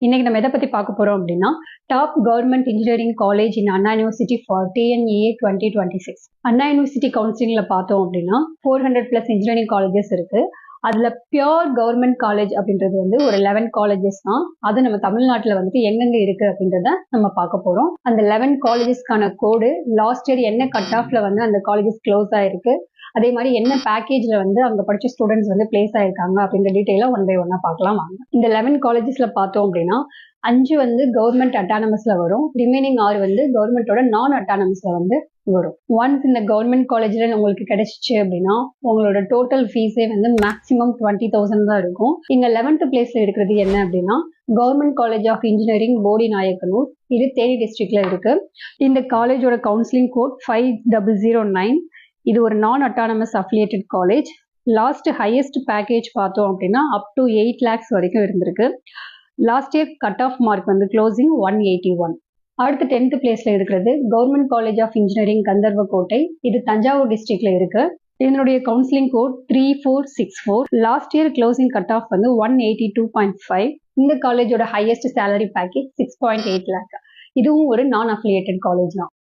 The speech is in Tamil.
இன்னைக்கு நம்ம எதை பத்தி பார்க்க போறோம் அப்படின்னா top government engineering college in Anna university for TNEA 2026. Anna university கவுன்சிலிங்ல பார்த்தோம் அப்படின்னா 400+ இன்ஜினியரிங் காலேஜஸ் இருக்கு. அதுல பியோர் கவர்மெண்ட் காலேஜ் அப்படின்றது வந்து ஒரு 11 காலேஜஸ் தான். அது நம்ம தமிழ்நாட்டில் வந்துட்டு எங்கெங்க இருக்கு அப்படின்றத நம்ம பார்க்க போறோம். அந்த 11 காலேஜஸ்க்கான கோடு, லாஸ்ட் இயர் என்ன கட் ஆஃப்ல வந்து அந்த காலேஜஸ் க்ளோஸ் ஆயிருக்கு, அதே மாதிரி என்ன பேக்கேஜ்ல வந்து அங்க படிச்ச ஸ்டூடெண்ட்ஸ் வந்து பிளேஸ் ஆயிருக்காங்க அப்படின்ற டீட்டெயிலா ஒன் பை ஒன்னா பார்க்கலாம் வாங்க. இந்த 11 காலேஜஸ்ல பார்த்தோம் அப்படின்னா 5 வந்து கவர்மெண்ட் அட்டானமஸ்ல வரும், ரிமைனிங் 6 வந்து கவர்மெண்டோட நான் அட்டானமஸ்ல வந்து வரும். ஒன்ஸ் இந்த கவர்மெண்ட் காலேஜ்ல உங்களுக்கு கிடைச்சிச்சு அப்படின்னா உங்களோட டோட்டல் ஃபீஸே வந்து மேக்ஸிமம் 20,000 தான் இருக்கும். இங்க 11th பிளேஸ்ல இருக்கிறது என்ன அப்படின்னா கவர்மெண்ட் காலேஜ் ஆஃப் இன்ஜினியரிங் போடி நாயக்கனூர். இது தேனி டிஸ்ட்ரிக்ட்ல இருக்கு. இந்த காலேஜோட கவுன்சிலிங் கோட் 5009. இது ஒரு நான் autonomous affiliated college. Last highest package பார்த்தோம் அப்படின்னா அப் டு 8 lakhs வரைக்கும் இருந்திருக்கு. Last year cut off mark வந்து க்ளோசிங் 181. அடுத்து 10th பிளேஸ்ல இருக்கிறது government college of engineering Gandarvakottai. இது தஞ்சாவூர் டிஸ்ட்ரிக்ட்ல இருக்கு. இதனுடைய counselling code 3464. Last year closing cut off வந்து 182.5. இந்த காலேஜோட ஹையஸ்ட் சேலரி பேக்கேஜ் 6.8 lakh. இதுவும் ஒரு நான் அஃபிலியேட்டட் காலேஜ் தான்.